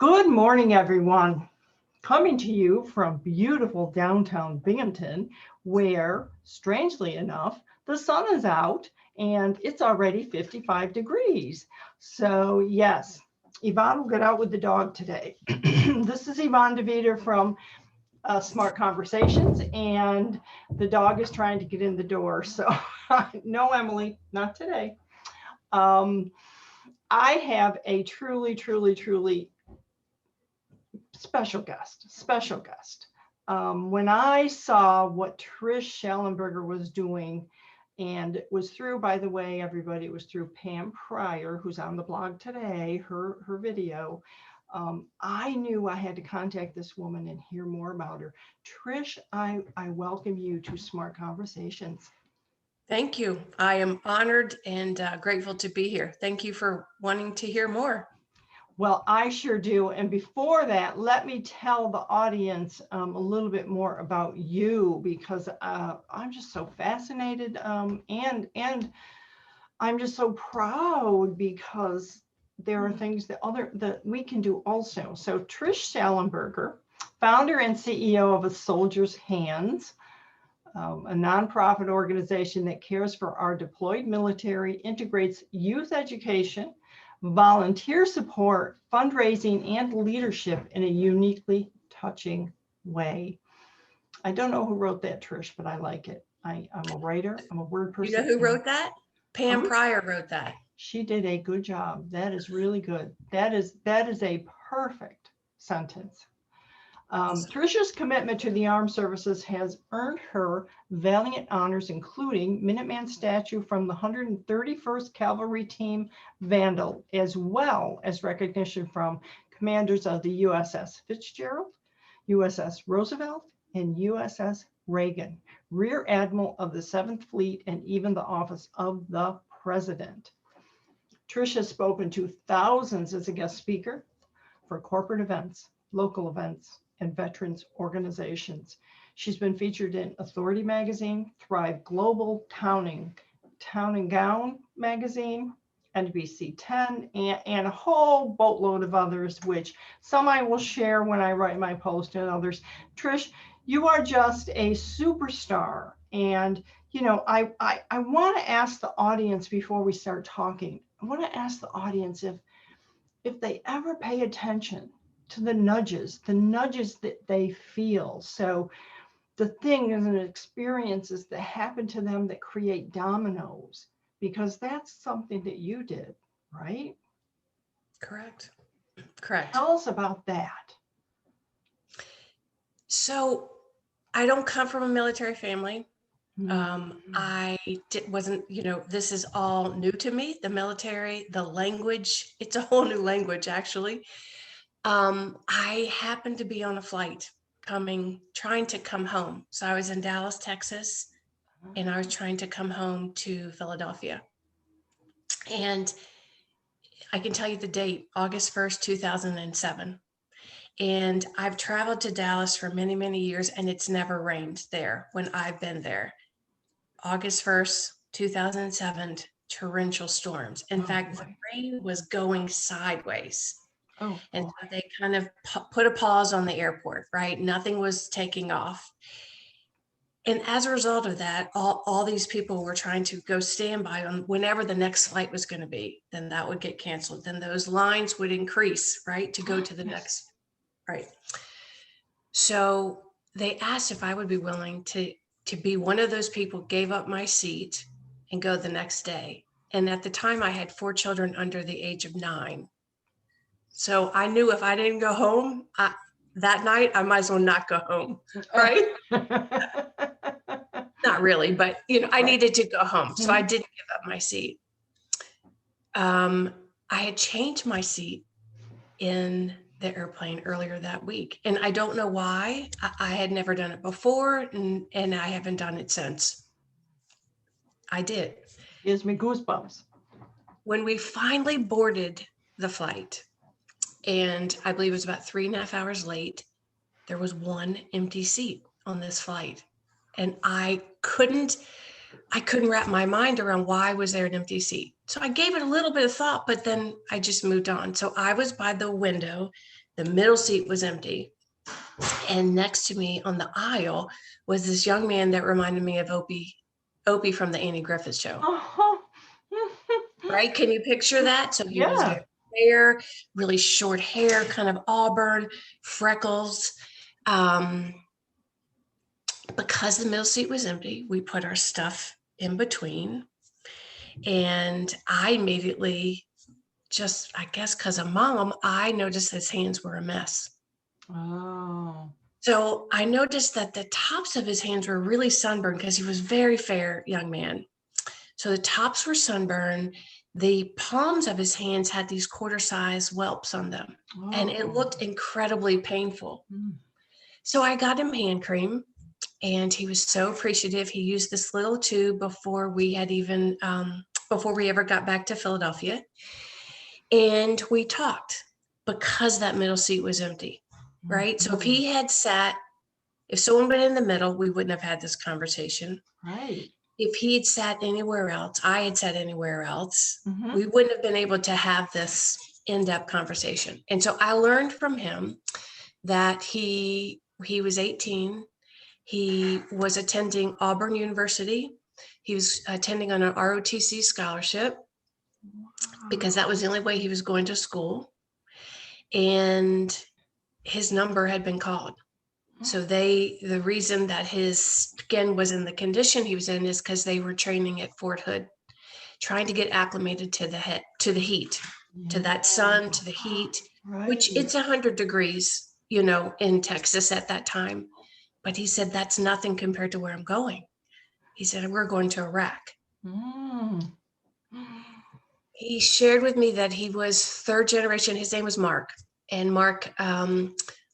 Good morning, everyone. Coming to you from beautiful downtown Binghamton, where, strangely enough, the sun is out and it's already 55 degrees. So yes, Yvonne will get out with the dog today. This is Yvonne DeVita from Smart Conversations, and the dog is trying to get in the door. So no, Emily, not today. I have a truly special guest. When I saw what Trish Shallenberger was doing, and it was through, by the way, everybody, it was through Pam Prior, who's on the blog today, her video. I knew I had to contact this woman and hear more about her. Trish, I welcome you to Smart Conversations. Thank you. I am honored and grateful to be here. Thank you for wanting to hear more. Well, I sure do. And before that, let me tell the audience a little bit more about you, because I'm just so fascinated and I'm just so proud, because there are things that we can do also. So Trish Shallenberger, founder and CEO of A Soldier's Hands, a nonprofit organization that cares for our deployed military, integrates youth education, volunteer support, fundraising, and leadership in a uniquely touching way. I don't know who wrote that, Trish, but I like it. I'm a writer. I'm a word person. You know who wrote that? Pam Prior wrote that. She did a good job. That is really good. That is a perfect sentence. Trisha's commitment to the armed services has earned her valiant honors, including Minuteman statue from the 131st Cavalry Team Vandal, as well as recognition from commanders of the USS Fitzgerald, USS Roosevelt, and USS Reagan, Rear Admiral of the 7th Fleet, and even the Office of the President. Trish has spoken to thousands as a guest speaker for corporate events, local events, and veterans organizations. She's been featured in Authority Magazine, Thrive Global, Town and Gown Magazine, NBC 10, and a whole boatload of others, which some I will share when I write my post, and others. Trish, you are just a superstar. And, you know, I want to ask the audience before we start talking, I want to ask the audience if they ever pay attention to the nudges that they feel. So the things and experiences that happen to them that create dominoes, because that's something that you did, right? Correct. Tell us about that. So I don't come from a military family. Wasn't, this is all new to me, the military, the language, it's a whole new language, actually. I happened to be on a flight trying to come home. So I was in Dallas, Texas, and I was trying to come home to Philadelphia. And I can tell you the date, August 1st, 2007. And I've traveled to Dallas for many, many years, and it's never rained there when I've been there. August 1st, 2007, torrential storms. In fact, the rain was going sideways. And so they kind of put a pause on the airport, right? Nothing was taking off. And as a result of that, all these people were trying to go standby on whenever the next flight was going to be. Then that would get canceled. Then those lines would increase, right, to go to the next, right? So they asked if I would be willing to be one of those people, gave up my seat and go the next day. And at the time I had 4 children under the age of 9. So I knew if I didn't go home that night, I might as well not go home, right? Not really, but I needed to go home. So I didn't give up my seat. I had changed my seat in the airplane earlier that week. And I don't know why. I had never done it before, and I haven't done it since. I did. Gives me goosebumps. When we finally boarded the flight, and I believe it was about 3.5 hours late, there was one empty seat on this flight. And I couldn't wrap my mind around why was there an empty seat. So I gave it a little bit of thought, but then I just moved on. So I was by the window The middle seat was empty. And next to me on the aisle was this young man that reminded me of Opie from the Annie Griffith Show. Oh. Right? Can you picture that? So he was Yeah. very fair, really short hair, kind of auburn, freckles. Because the middle seat was empty, we put our stuff in between. And I immediately, just, I guess because of mom, I noticed his hands were a mess. Oh. So I noticed that the tops of his hands were really sunburned because he was very fair young man. So the tops were sunburned. The palms of his hands had these quarter-size whelps on them, and it looked incredibly painful. So I got him hand cream, and he was so appreciative. He used this little tube before we ever got back to Philadelphia. And we talked because that middle seat was empty, right? So if someone been in the middle, we wouldn't have had this conversation. Right. If he had sat anywhere else, I had sat anywhere else, we wouldn't have been able to have this in-depth conversation. And so I learned from him that he was 18. He was attending Auburn University. He was attending on an ROTC scholarship because that was the only way he was going to school. And his number had been called. So the reason that his skin was in the condition he was in is because they were training at Fort Hood, trying to get acclimated to the heat, to that sun, to the heat, which it's 100 degrees, in Texas at that time. But he said, that's nothing compared to where I'm going. He said, we're going to Iraq. He shared with me that he was third generation. His name was Mark. And Mark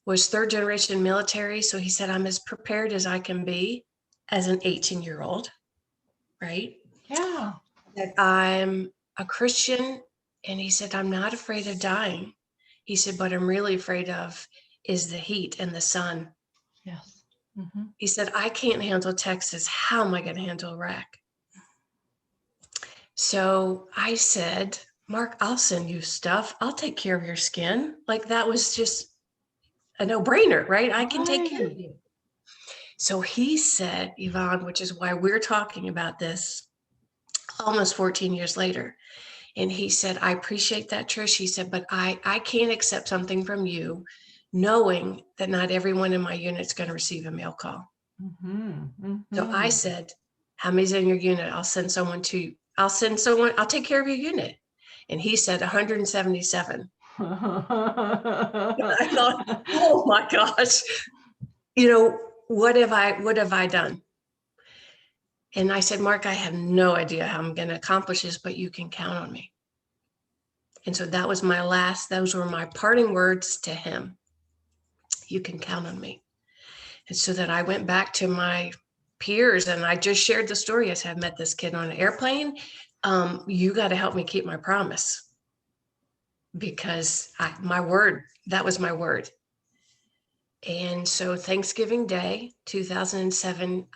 was third generation military. So he said, I'm as prepared as I can be as an 18-year-old, right? Yeah. That I'm a Christian. And he said, I'm not afraid of dying. He said, but I'm really afraid of is the heat and the sun. Yes. He said, I can't handle Texas. How am I going to handle Iraq? So I said, Mark, I'll send you stuff. I'll take care of your skin. Like that was just a no-brainer, right? I can take care of you. So he said, Yvonne, which is why we're talking about this almost 14 years later. And he said, I appreciate that, Trish. He said, but I can't accept something from you knowing that not everyone in my unit is going to receive a mail call. So I said, how many's in your unit? I'll take care of your unit. And he said 177. I thought, oh my gosh, what have I done? And I said, Mark, I have no idea how I'm going to accomplish this, but you can count on me. And so those were my parting words to him. You can count on me. And so then I went back to my peers and I just shared the story. I said, I met this kid on an airplane. You got to help me keep my promise because that was my word. And so Thanksgiving Day, 2007,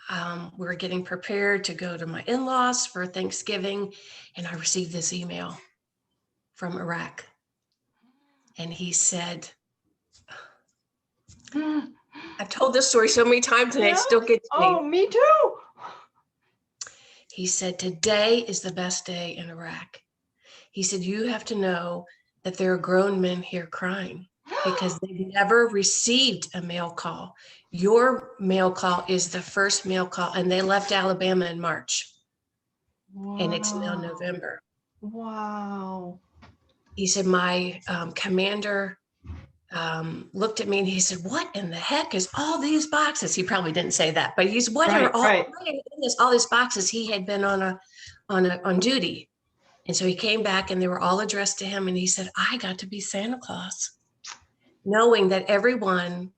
we were getting prepared to go to my in-laws for Thanksgiving. And I received this email from Iraq. And he said, I've told this story so many times and it still gets me. Oh, me too. He said, today is the best day in Iraq. He said, you have to know that there are grown men here crying because they've never received a mail call. Your mail call is the first mail call, and they left Alabama in March. Wow. And it's now November. Wow. He said, my commander looked at me and he said, what in the heck is all these boxes? He probably didn't say that, but he's what are all these boxes? He had been on duty. And so he came back and they were all addressed to him. And he said, I got to be Santa Claus, knowing that everyone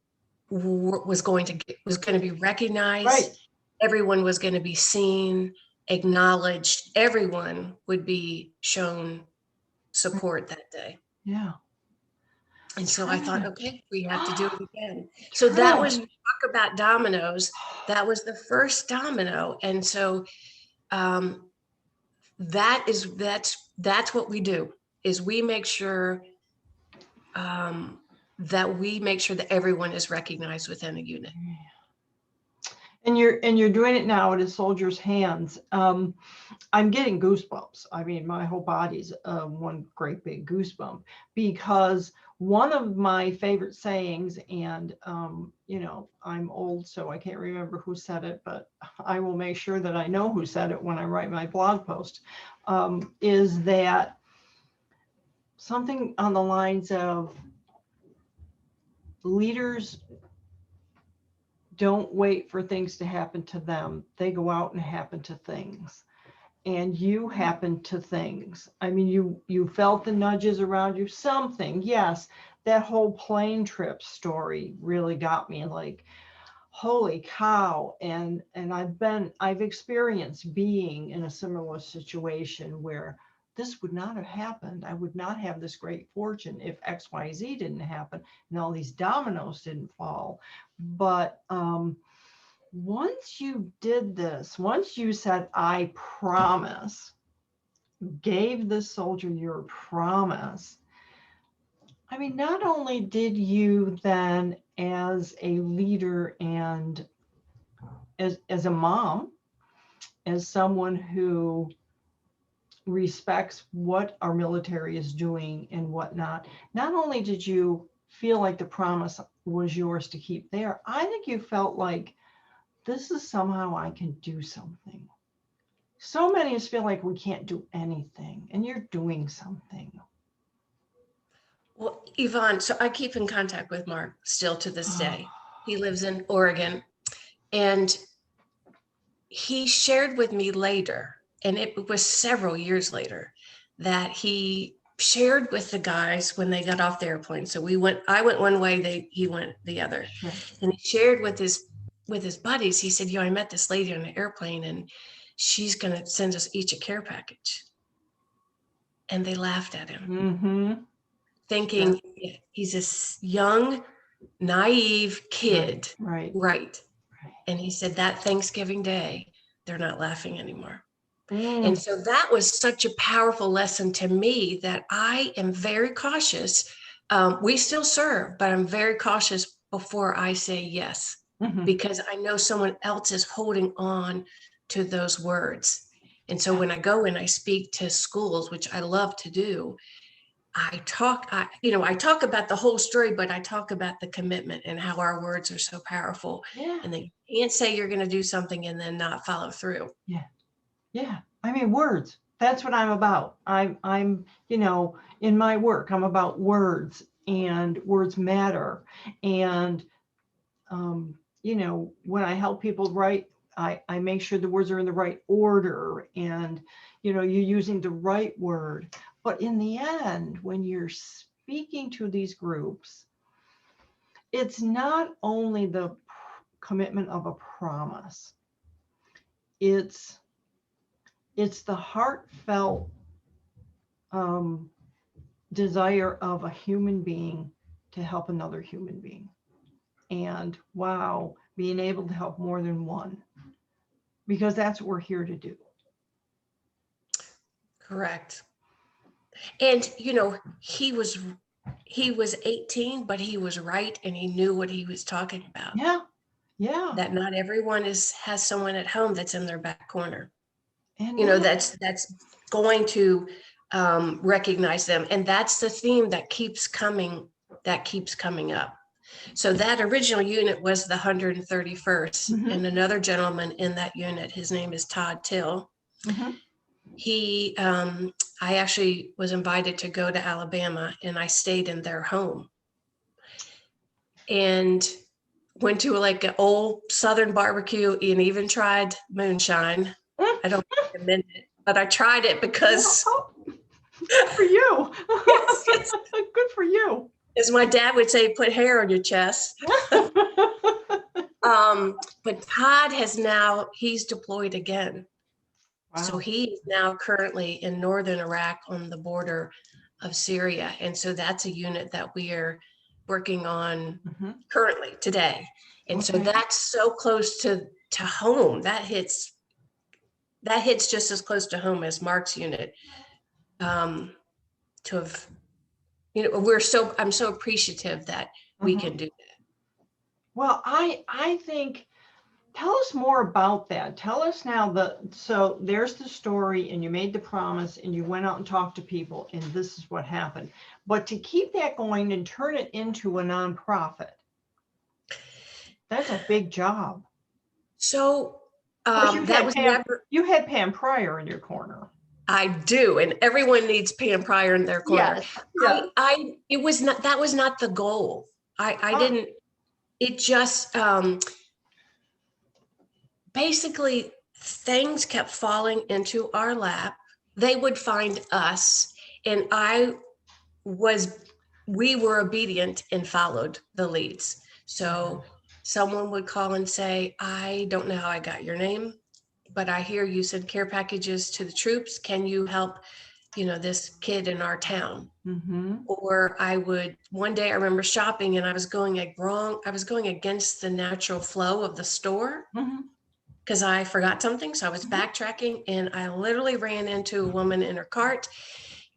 was going to be recognized. Right. Everyone was going to be seen, acknowledged. Everyone would be shown support that day. Yeah. And so I thought, okay, we have to do it again. So that was, talk about dominoes. That was the first domino. And so that's what we do, is we make sure that we make sure that everyone is recognized within a unit. And you're doing it now at a soldier's hands. I'm getting goosebumps. I mean, my whole body's one great big goosebump, because one of my favorite sayings, and I'm old, so I can't remember who said it, but I will make sure that I know who said it when I write my blog post, is that something on the lines of, leaders don't wait for things to happen to them. They go out and happen to things. And you happen to things. I mean, you felt the nudges around you, something. Yes, that whole plane trip story really got me, like, holy cow. And I've experienced being in a similar situation where this would not have happened. I would not have this great fortune if XYZ didn't happen and all these dominoes didn't fall. But once you did this, once you said, I promise, gave the soldier your promise, I mean, not only did you then, as a leader and as a mom, as someone who respects what our military is doing and whatnot, not only did you feel like the promise was yours to keep there, I think you felt like, this is somehow I can do something. So many of us feel like we can't do anything, and you're doing something. Well, Yvonne, so I keep in contact with Mark still to this day. He lives in Oregon, and he shared with me later, and it was several years later, that he shared with the guys when they got off the airplane. So I went one way, he went the other. Sure. And he shared with his buddies. He said, I met this lady on the airplane, and she's going to send us each a care package. And they laughed at him, thinking he's a young, naive kid. Right. And he said that Thanksgiving Day, they're not laughing anymore. And so that was such a powerful lesson to me, that I am very cautious. We still serve, but I'm very cautious before I say yes, because I know someone else is holding on to those words. And so when I go and I speak to schools, which I love to do, I talk about the whole story, but I talk about the commitment and how our words are so powerful. Yeah. And they can't say you're going to do something and then not follow through. Yeah. Yeah. I mean, words. That's what I'm about. I'm in my work, I'm about words, and words matter. And, when I help people write, I make sure the words are in the right order, and, you're using the right word. But in the end, when you're speaking to these groups, it's not only the commitment of a promise, it's the heartfelt desire of a human being to help another human being. And wow, being able to help more than one, because that's what we're here to do. Correct. And, he was 18, but he was right. And he knew what he was talking about. Yeah. Yeah. That not everyone has someone at home that's in their back corner. And that's going to recognize them. And that's the theme that keeps coming up. So that original unit was the 131st, and another gentleman in that unit, his name is Todd Till. He, I actually was invited to go to Alabama, and I stayed in their home and went to like an old Southern barbecue and even tried moonshine. I don't recommend it, but I tried it because good for you. Yes. Good for you. As my dad would say, put hair on your chest. But Todd he's deployed again. Wow. So he is now currently in northern Iraq on the border of Syria. And so that's a unit that we are working on currently today. And so that's so close to home. That hits just as close to home as Mark's unit, to have I'm so appreciative that we can do that. Well, I think, tell us more about that. Tell us now so there's the story, and you made the promise, and you went out and talked to people, and this is what happened. But to keep that going and turn it into a nonprofit, that's a big job. So you had Pam Prior in your corner. I do, and everyone needs Pam Prior in their corner. Yes. That was not the goal. I didn't. It just basically things kept falling into our lap. They would find us, and we were obedient and followed the leads. So someone would call and say, I don't know how I got your name, but I hear you send care packages to the troops. Can you help, this kid in our town? Mm-hmm. Or one day I remember shopping and I was going against the natural flow of the store because I forgot something. So I was backtracking, and I literally ran into a woman in her cart.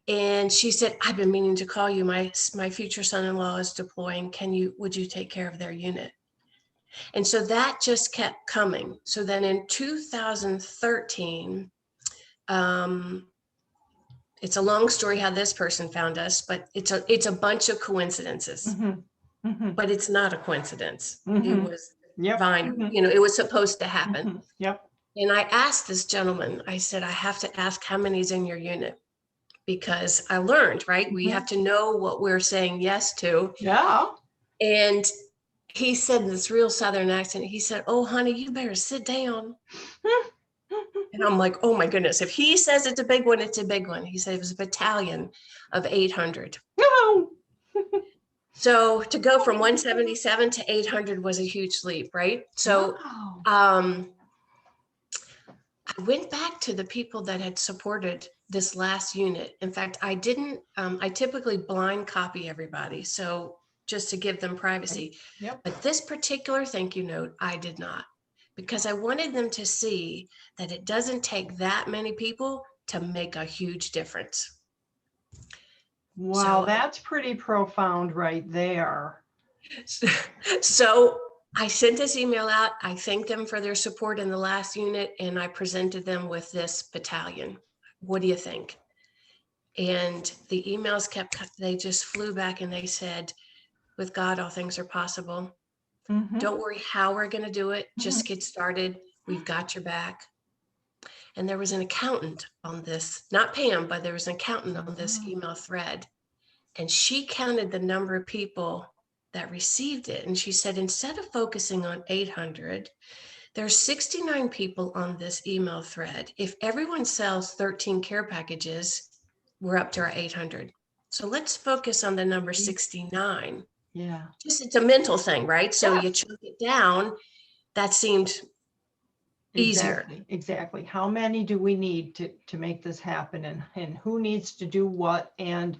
And she said, I've been meaning to call you. My future son-in-law is deploying. Would you take care of their unit? And so that just kept coming. So then in 2013, it's a long story how this person found us, but it's a bunch of coincidences, but it's not a coincidence. It was divine. It was supposed to happen. Yep. And I asked this gentleman, I said, I have to ask how many's in your unit, because I learned, right? We have to know what we're saying yes to. Yeah. And he said in this real Southern accent, he said, oh, honey, you better sit down. And I'm like, oh my goodness, if he says it's a big one, it's a big one. He said it was a battalion of 800. No. So to go from 177 to 800 was a huge leap, right? So I went back to the people that had supported this last unit. In fact, I typically blind copy everybody. So just to give them privacy. Yep. But this particular thank you note, I did not, because I wanted them to see that it doesn't take that many people to make a huge difference. Wow, that's pretty profound right there. So I sent this email out. I thanked them for their support in the last unit, and I presented them with this battalion. What do you think? And the emails they just flew back, and they said, with God, all things are possible. Don't worry how we're going to do it. Just get started. We've got your back. And there was an accountant on this, not Pam, but there was an accountant on this email thread. And she counted the number of people that received it. And she said, instead of focusing on 800, there's 69 people on this email thread. If everyone sells 13 care packages, we're up to our 800. So let's focus on the number 69. Yeah. It's a mental thing, right? So you chunk it down. That seemed easier. Exactly. How many do we need to make this happen, and who needs to do what? And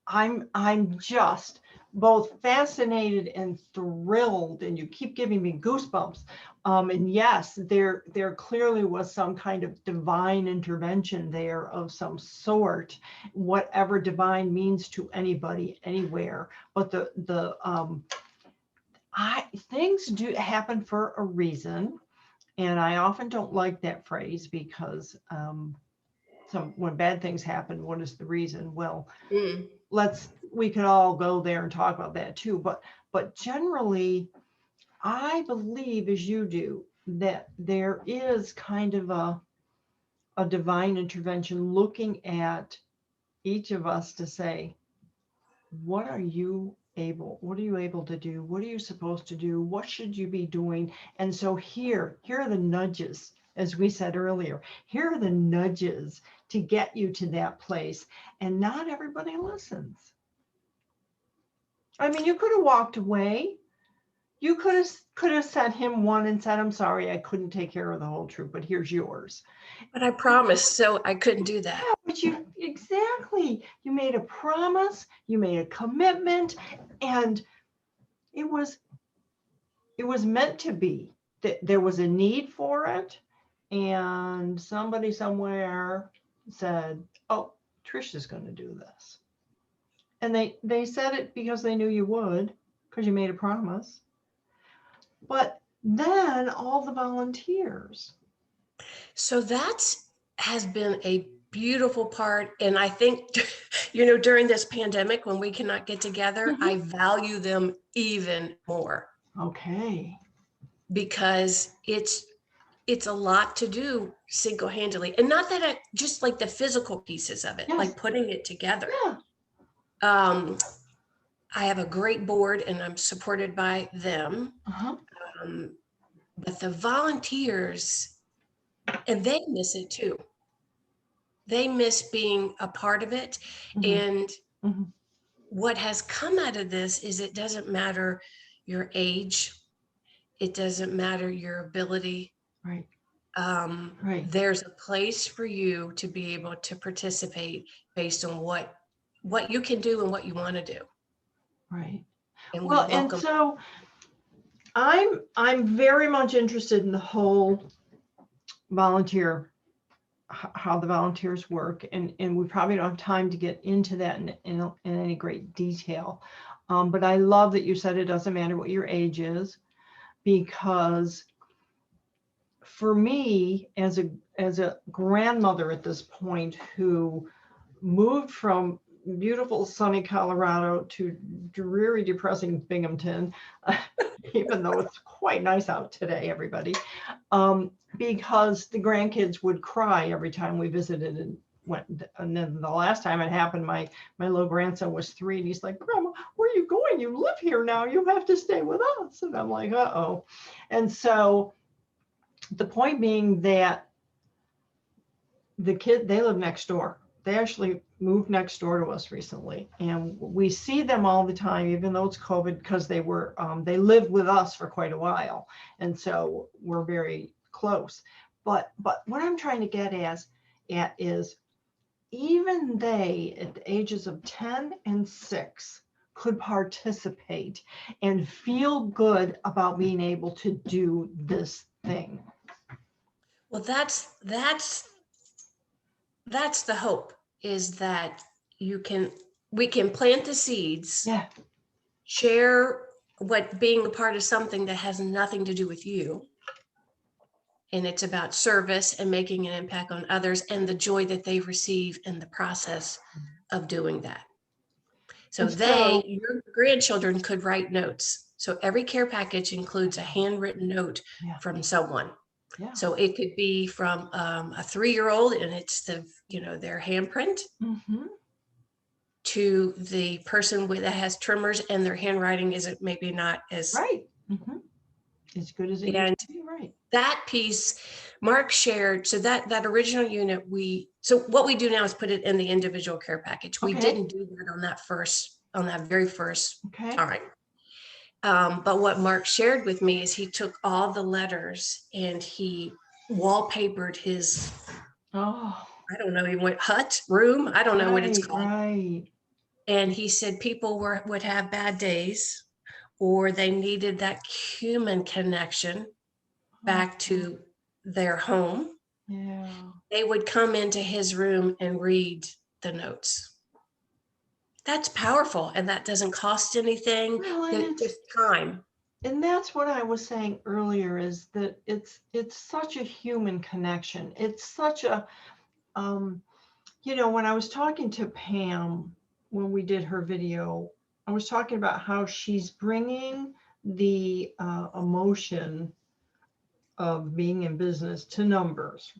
I'm just both fascinated and thrilled, and you keep giving me goosebumps. And yes, there clearly was some kind of divine intervention there of some sort, whatever divine means to anybody, anywhere. But things do happen for a reason, and I often don't like that phrase because when bad things happen, what is the reason? Well, we can all go there and talk about that too. But generally, I believe, as you do, that there is kind of a divine intervention looking at each of us to say, what are you able to do? What are you supposed to do? What should you be doing? And so here are the nudges, as we said earlier. Here are the nudges to get you to that place. And not everybody listens. I mean, you could have walked away. You could have sent him one and said, I'm sorry, I couldn't take care of the whole troop, but here's yours. But I promised, so I couldn't do that. Yeah, but you made a promise, you made a commitment, and it was meant to be. There was a need for it, and somebody somewhere said, oh, Trish is going to do this. And they said it because they knew you would, because you made a promise. But then all the volunteers. So that's has been a beautiful part. And I think, during this pandemic, when we cannot get together, I value them even more. Okay. Because it's a lot to do single-handedly. And not that just like the physical pieces of it, Yes. like putting it together. Yeah. I have a great board and I'm supported by them. Uh-huh. But the volunteers, and they miss it too. They miss being a part of it. And what has come out of this is it doesn't matter your age. It doesn't matter your ability. Right. There's a place for you to be able to participate based on what you can do and what you want to do. Right. And well, and so I'm very much interested in the whole volunteer, how the volunteers work, and we probably don't have time to get into that in any great detail. But I love that you said it doesn't matter what your age is, because for me, as a grandmother at this point who moved from beautiful sunny Colorado to dreary, depressing Binghamton, even though it's quite nice out today, everybody, because the grandkids would cry every time we visited and went. And then the last time it happened, my little grandson was 3 and he's like, "Grandma, where are you going? You live here now. You have to stay with us." And I'm like, uh-oh. And so the point being that the kid, they live next door. They actually moved next door to us recently, and we see them all the time, even though it's COVID, because they lived with us for quite a while, and so we're very close. But what I'm trying to get at is even they, at the ages of 10 and 6, could participate and feel good about being able to do this thing. Well, that's the hope, is that we can plant the seeds, Yeah. share what being a part of something that has nothing to do with you. And it's about service and making an impact on others and the joy that they receive in the process of doing that. So your grandchildren could write notes. So every care package includes a handwritten note from someone. Yeah. So it could be from a 3-year-old, and it's their handprint, to the person that has tremors and their handwriting isn't maybe not as right. As good as it used to be, right? That piece Mark shared. So that original unit, so what we do now is put it in the individual care package. We didn't do that on that very first time. But what Mark shared with me is he took all the letters and he wallpapered his, I don't know, he went room. I don't know what it's called. Right. And he said people would have bad days, or they needed that human connection back to their home. Yeah. They would come into his room and read the notes. That's powerful, and that doesn't cost anything. Well, it's just time. And that's what I was saying earlier, is that it's such a human connection. It's such a, when I was talking to Pam, when we did her video, I was talking about how she's bringing the emotion of being in business to numbers,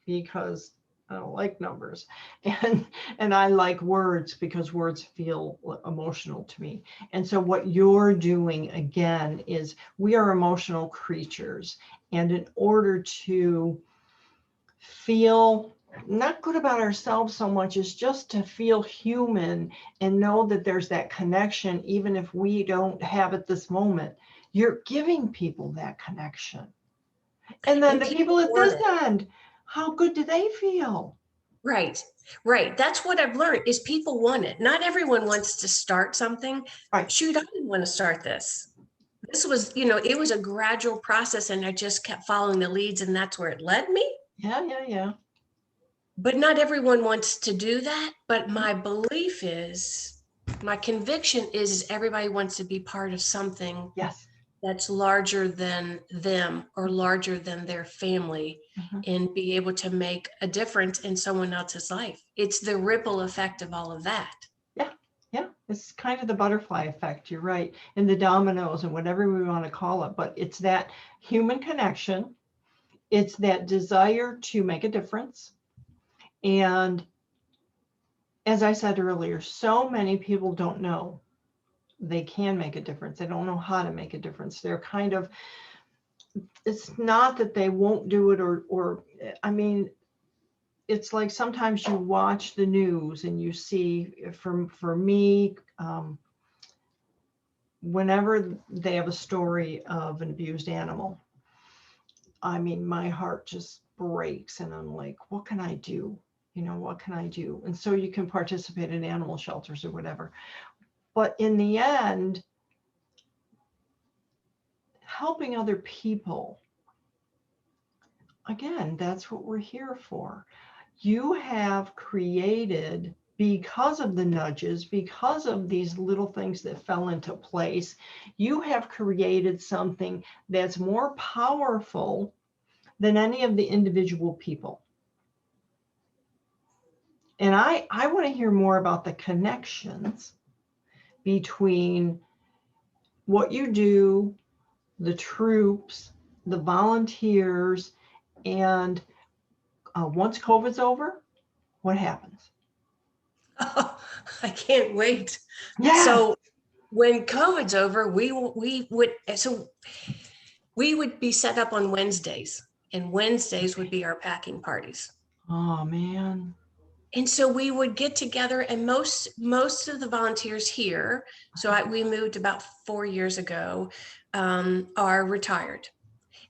because I don't like numbers, and I like words because words feel emotional to me. And so what you're doing again is, we are emotional creatures, and in order to feel not good about ourselves so much as just to feel human and know that there's that connection, even if we don't have it this moment, you're giving people that connection. And then the people at this end, how good do they feel? Right. That's what I've learned, is people want it. Not everyone wants to start something. Right. Shoot, I didn't want to start this. This was, it was a gradual process, and I just kept following the leads, and that's where it led me. Yeah. But not everyone wants to do that. But my belief is my conviction is everybody wants to be part of something Yes. that's larger than them or larger than their family, and be able to make a difference in someone else's life. It's the ripple effect of all of that. Yeah. Yeah. It's kind of the butterfly effect. You're right. And the dominoes and whatever we want to call it. But it's that human connection. It's that desire to make a difference. And as I said earlier, so many people don't know they can make a difference. They don't know how to make a difference. They're kind of, it's not that they won't do it or I mean, it's like sometimes you watch the news and you see, for me, whenever they have a story of an abused animal, I mean, my heart just breaks and I'm like, what can I do? You know, what can I do? And so you can participate in animal shelters or whatever. But in the end, helping other people, again, that's what we're here for. You have created, because of the nudges, because of these little things that fell into place, you have created something that's more powerful than any of the individual people. And I want to hear more about the connections between what you do, the troops, the volunteers, and once COVID's over, what happens? Oh, I can't wait. Yes. So when COVID's over, we would be set up on Wednesdays, and Wednesdays would be our packing parties. Oh man. And so we would get together, and most of the volunteers here, we moved about 4 years ago, are retired,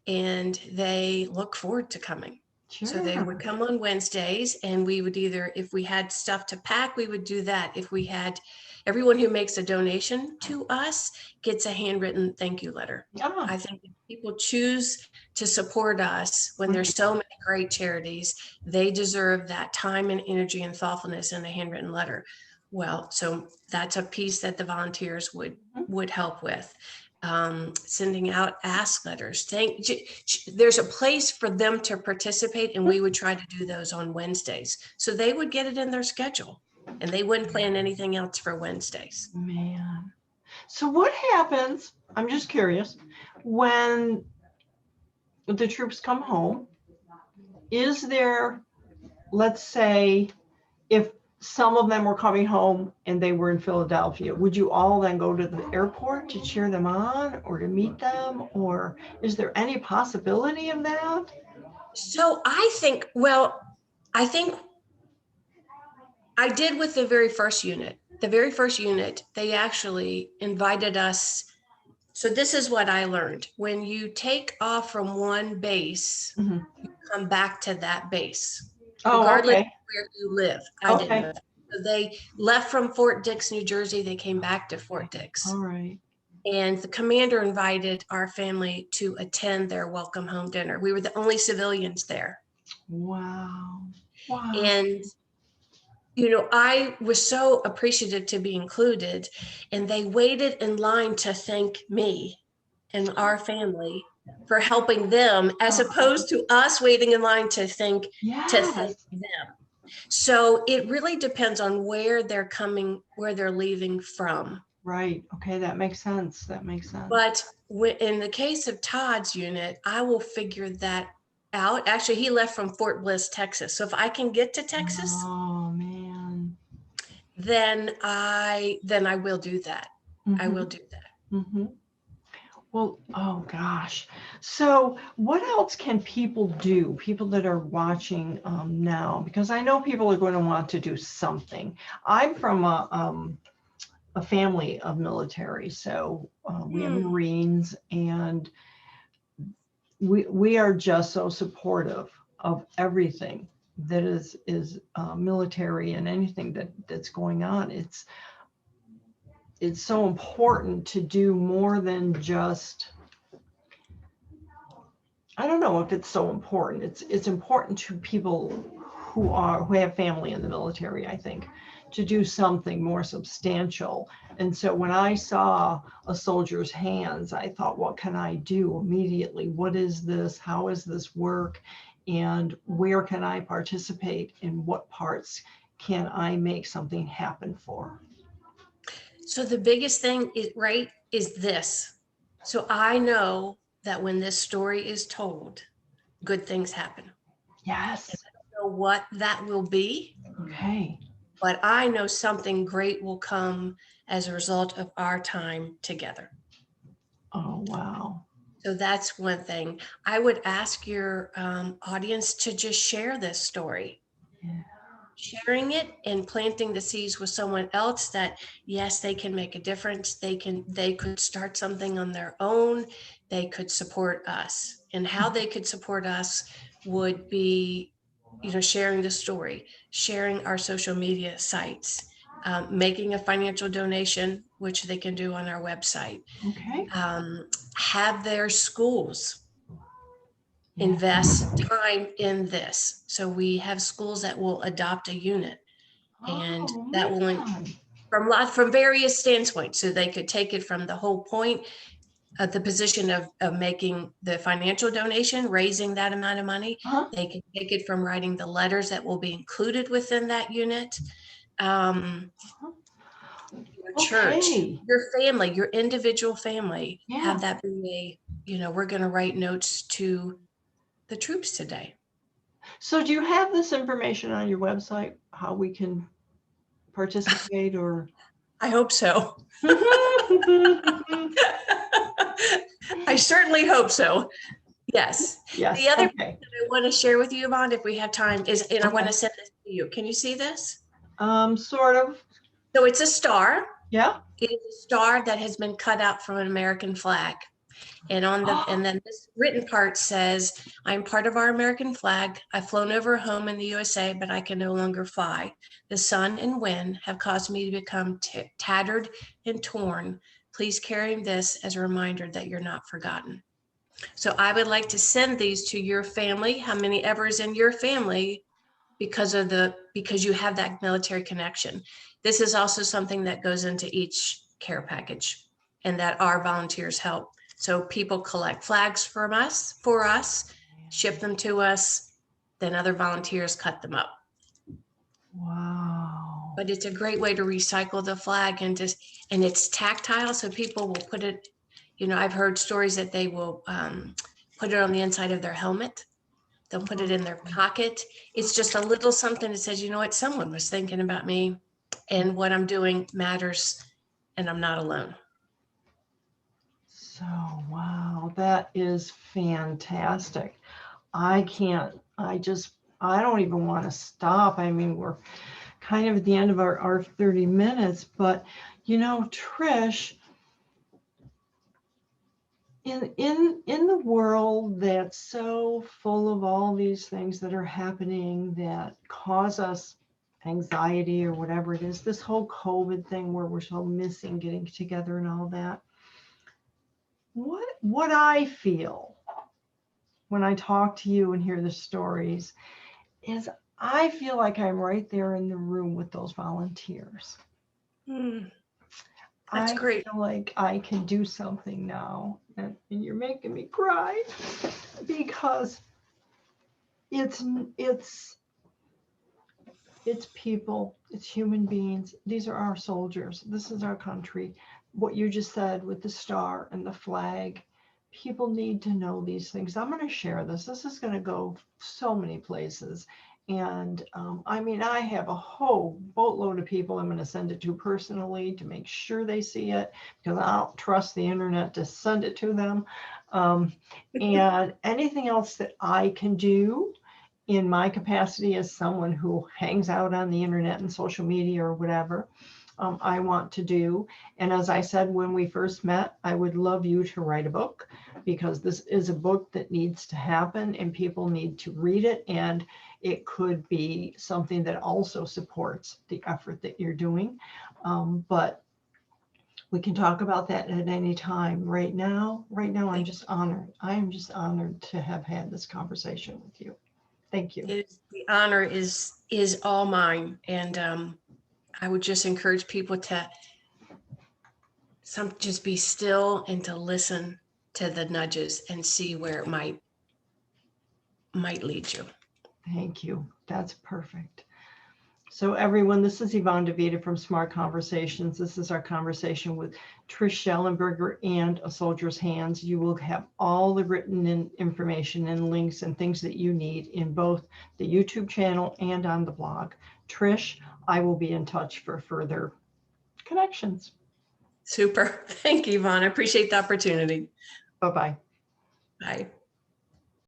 and they look forward to coming. Sure. So they would come on Wednesdays, and we would either, if we had stuff to pack, we would do that. If we had, everyone who makes a donation to us gets a handwritten thank you letter. Ah. I think if people choose to support us when there's so many great charities, they deserve that time and energy and thoughtfulness in a handwritten letter. Well, so that's a piece that the volunteers would help with. Sending out ask letters. There's a place for them to participate, and we would try to do those on Wednesdays. So they would get it in their schedule, and they wouldn't plan anything else for Wednesdays. Man. So what happens, I'm just curious, when the troops come home? Is there, let's say, if some of them were coming home and they were in Philadelphia, would you all then go to the airport to cheer them on or to meet them? Or is there any possibility of that? So I think I did with the very first unit. The very first unit, they actually invited us. So this is what I learned. When you take off from one base, you come back to that base, regardless of where you live. I didn't know that. So they left from Fort Dix, New Jersey. They came back to Fort Dix. All right. And the commander invited our family to attend their welcome home dinner. We were the only civilians there. Wow. Wow. And you know, I was so appreciative to be included, and they waited in line to thank me and our family for helping them, as opposed to us waiting in line to thank them. So it really depends on where they're coming, where they're leaving from. Right. Okay, that makes sense. That makes sense. But in the case of Todd's unit, I will figure that out. Actually, he left from Fort Bliss, Texas. So if I can get to Texas, oh man, then I will do that. I will do that. Well, oh gosh. So what else can people do? People that are watching now, because I know people are going to want to do something. I'm from a family of military, so we have Marines, and we are just so supportive of everything that is military and anything that's going on. It's so important to do more than just, I don't know if it's so important. It's important to people who have family in the military, I think, to do something more substantial. And so when I saw a soldier's hands, I thought, what can I do immediately? What is this? How does this work? And where can I participate? In what parts can I make something happen for? So the biggest thing is, right, is this. So I know that when this story is told, good things happen. Yes. I don't know what that will be, Okay. but I know something great will come as a result of our time together. Oh, wow. So that's one thing. I would ask your audience to just share this story. Yeah. Sharing it and planting the seeds with someone else that, yes, they can make a difference. They could start something on their own. They could support us, and how they could support us would be, sharing the story, sharing our social media sites, making a financial donation, which they can do on our website. Okay. Have their schools Yeah. invest time in this. So we have schools that will adopt a unit, and Oh, that will man. from various standpoints. So they could take it from the whole point of the position of making the financial donation, raising that amount of money. Huh? They can take it from writing the letters that will be included within that unit. Your church, Okay. your family, your individual family, Yeah. have that be we're going to write notes to the troops today. So do you have this information on your website, how we can participate or? I hope so. I certainly hope so. Yes. Yes. The other Okay. thing that I want to share with you, Yvonne, if we have time, is, and I want Okay. to send this to you. Can you see this? Sort of. So it's a star. Yeah. It is a star that has been cut out from an American flag. And and then this written part says, I'm part of our American flag. I've flown over home in the USA, but I can no longer fly. The sun and wind have caused me to become tattered and torn. Please carry this as a reminder that you're not forgotten. So I would like to send these to your family. How many ever is in your family because you have that military connection. This is also something that goes into each care package, and that our volunteers help. So people collect flags for us, ship them to us, then other volunteers cut them up. Wow. But it's a great way to recycle the flag, and it's tactile, so people will put it, I've heard stories that they will put it on the inside of their helmet. They'll put it in their pocket. It's just a little something that says, you know what, someone was thinking about me, and what I'm doing matters, and I'm not alone. So, wow, that is fantastic. I don't even want to stop. I mean, we're kind of at the end of our 30 minutes, but Trish, in the world that's so full of all these things that are happening that cause us anxiety or whatever it is, this whole COVID thing where we're so missing getting together and all that, what I feel when I talk to you and hear the stories is I feel like I'm right there in the room with those volunteers. That's great. I feel like I can do something now, and you're making me cry because it's people, it's human beings. These are our soldiers. This is our country. What you just said with the star and the flag, people need to know these things. I'm going to share this. This is going to go so many places. And I mean, I have a whole boatload of people I'm going to send it to personally to make sure they see it, because I don't trust the internet to send it to them. And anything else that I can do in my capacity as someone who hangs out on the internet and social media or whatever, I want to do. And as I said when we first met, I would love you to write a book, because this is a book that needs to happen and people need to read it. And it could be something that also supports the effort that you're doing. But we can talk about that at any time. Right now, I'm just honored. I am just honored to have had this conversation with you. Thank you. The honor is all mine, and I would just encourage people to just be still and to listen to the nudges and see where it might lead you. Thank you. That's perfect. So everyone, this is Yvonne DeVita from Smart Conversations. This is our conversation with Trish Shallenberger and A Soldier's Hands. You will have all the written information and links and things that you need in both the YouTube channel and on the blog. Trish, I will be in touch for further connections. Super. Thank you, Yvonne. I appreciate the opportunity. Bye-bye. Bye.